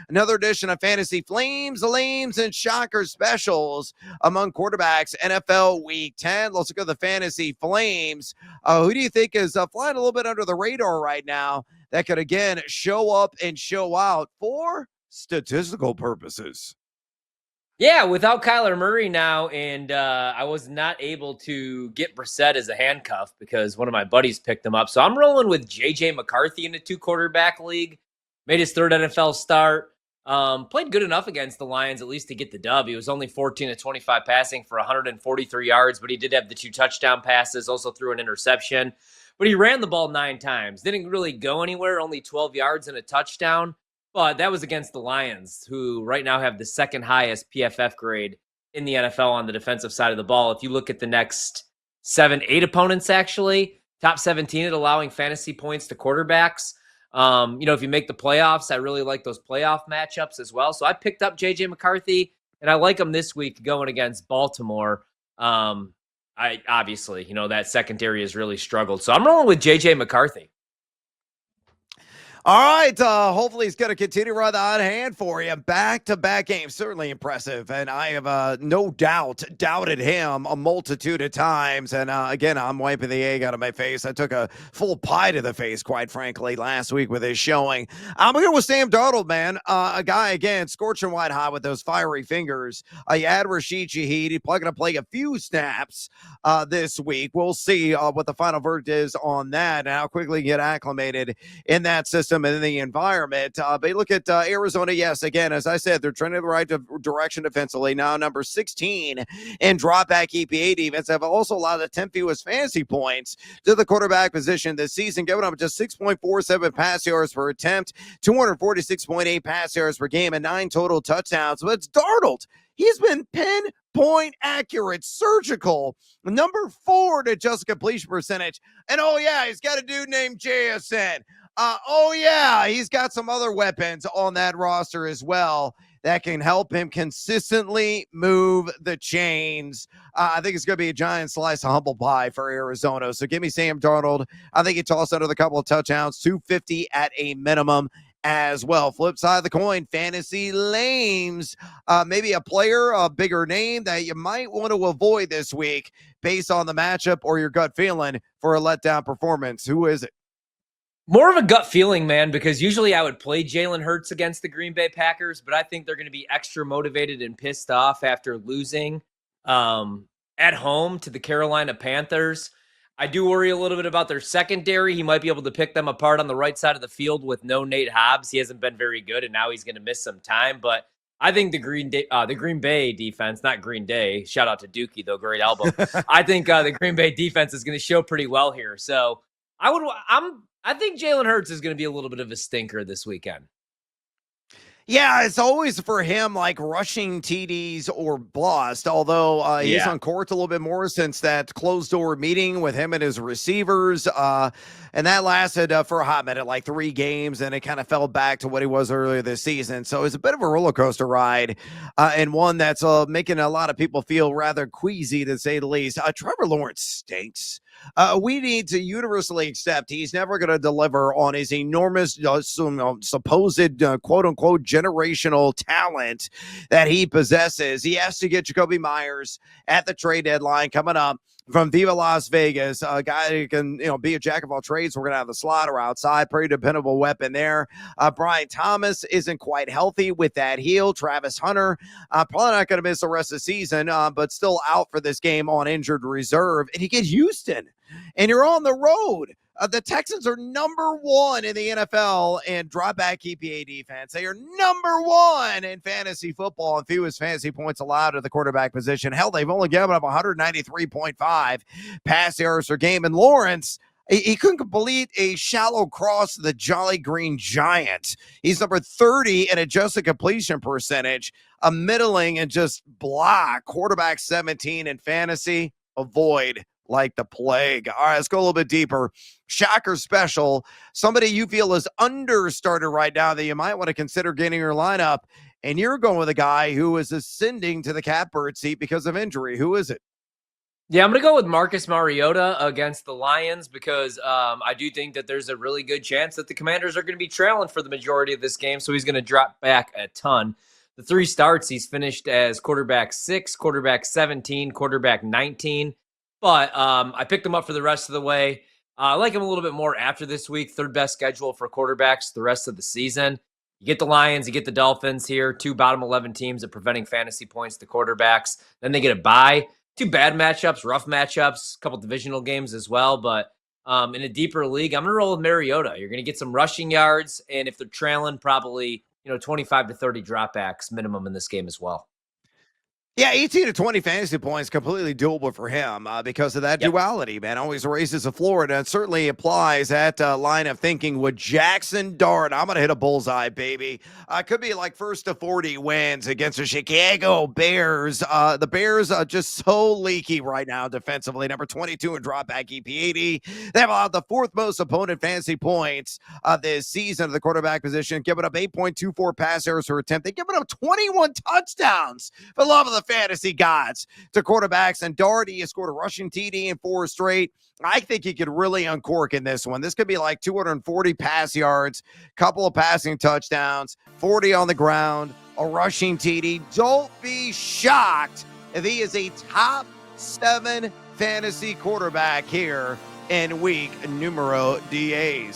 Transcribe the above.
Another edition of Fantasy Flames, Lames, and Shocker specials among quarterbacks NFL Week 10. Let's look at the Fantasy Flames. Who do you think is flying a little bit under the radar right now that could, again, show up and show out for statistical purposes? Yeah, without Kyler Murray now, and I was not able to get Brissett as a handcuff because one of my buddies picked him up. So I'm rolling with JJ McCarthy in a 2-quarterback league. Made his 3rd NFL start. Played good enough against the Lions, at least to get the dub. He was only 14 of 25 passing for 143 yards, but he did have the 2 touchdown passes, also threw an interception. But he ran the ball 9 times. Didn't really go anywhere, only 12 yards and a touchdown. But that was against the Lions, who right now have the 2nd highest PFF grade in the NFL on the defensive side of the ball. If you look at the next 7-8 opponents, actually, top 17 at allowing fantasy points to quarterbacks. If you make the playoffs, I really like those playoff matchups as well. So I picked up JJ McCarthy, and I like him this week going against Baltimore. I obviously, that secondary has really struggled. So I'm rolling with JJ McCarthy. All right, hopefully he's going to continue to run the hot hand for you. Back-to-back games, certainly impressive, and I have no doubt doubted him a multitude of times. And again, I'm wiping the egg out of my face. I took a full pie to the face, quite frankly, last week with his showing. I'm going with Sam Darnold, man. A guy, again, scorching white hot with those fiery fingers. You add Rashid Shaheed. He's probably going to play a few snaps this week. We'll see what the final verdict is on that and how quickly you get acclimated in that system and in the environment. But look at Arizona. Yes, again, as I said, they're trending in the right direction defensively. Now number 16 in drop back EPA defense. Have also allowed the 10th fewest fantasy points to the quarterback position this season, giving up just 6.47 pass yards per attempt, 246.8 pass yards per game, and 9 total touchdowns. But it's Darnold. He's been pinpoint accurate, surgical, number 4 to adjusted completion percentage. And oh yeah, he's got a dude named JSN. He's got some other weapons on that roster as well that can help him consistently move the chains. I think it's going to be a giant slice of humble pie for Arizona. So give me Sam Darnold. I think he tossed under the couple of touchdowns, 250 at a minimum as well. Flip side of the coin, Fantasy Lames. Maybe a player, a bigger name that you might want to avoid this week based on the matchup or your gut feeling for a letdown performance. Who is it? More of a gut feeling, man, because usually I would play Jalen Hurts against the Green Bay Packers, but I think they're going to be extra motivated and pissed off after losing at home to the Carolina Panthers. I do worry a little bit about their secondary. He might be able to pick them apart on the right side of the field with no Nate Hobbs. He hasn't been very good, and now he's going to miss some time. But I think the Green Bay defense, not Green Day, shout out to Dookie, though, great album. I think the Green Bay defense is going to show pretty well here. So I think Jalen Hurts is going to be a little bit of a stinker this weekend. Yeah, it's always for him like rushing TDs or bust, although he's on court a little bit more since that closed-door meeting with him and his receivers, and that lasted for a hot minute, like 3 games, and it kind of fell back to what he was earlier this season. So it's a bit of a roller coaster ride, and one that's making a lot of people feel rather queasy, to say the least. Trevor Lawrence stinks. We need to universally accept he's never going to deliver on his enormous supposed quote-unquote generational talent that he possesses. He has to get Jacoby Myers at the trade deadline coming up from Viva Las Vegas, a guy who can be a jack of all trades. We're going to have the slot or outside, pretty dependable weapon there. Brian Thomas isn't quite healthy with that heel. Travis Hunter probably not going to miss the rest of the season, but still out for this game on injured reserve. And you get Houston, and you're on the road. The Texans are number 1 in the NFL in drop back EPA defense. They are number 1 in fantasy football and fewest fantasy points allowed at the quarterback position. Hell, they've only given up 193.5 pass yards per game. And Lawrence, he couldn't complete a shallow cross to the Jolly Green Giant. He's number 30 in adjusted completion percentage, a middling and just blah. Quarterback 17 in fantasy. Avoid like the plague. All right, let's go a little bit deeper. Shocker special. Somebody you feel is understarted right now that you might want to consider getting your lineup, and you're going with a guy who is ascending to the catbird seat because of injury. Who is it? Yeah, I'm going to go with Marcus Mariota against the Lions because I do think that there's a really good chance that the Commanders are going to be trailing for the majority of this game. So he's going to drop back a ton. The 3 starts, he's finished as quarterback 6, quarterback 17, quarterback 19. But I picked him up for the rest of the way. I like him a little bit more after this week. Third best schedule for quarterbacks the rest of the season. You get the Lions, you get the Dolphins here, 2 bottom 11 teams at preventing fantasy points to quarterbacks. Then they get a bye. 2 bad matchups, rough matchups, a couple divisional games as well. But in a deeper league, I'm going to roll with Mariota. You're going to get some rushing yards. And if they're trailing, probably 25 to 30 dropbacks minimum in this game as well. Yeah, 18 to 20 fantasy points, completely doable for him because of that duality, man. Always raises the floor, and it certainly applies that line of thinking with Jaxson Dart. I'm going to hit a bullseye, baby. Could be like first to 40 wins against the Chicago Bears. The Bears are just so leaky right now defensively. Number 22 in dropback EP80. They have allowed the 4th most opponent fantasy points this season at the quarterback position, giving up 8.24 pass errors per attempt. They've given up 21 touchdowns. For love of the fantasy gods to quarterbacks, and Dart, he has scored a rushing TD in 4 straight. I think he could really uncork in this one. This could be like 240 pass yards, couple of passing touchdowns, 40 on the ground, a rushing TD. Don't be shocked if he is a top 7 fantasy quarterback here in week numero 10.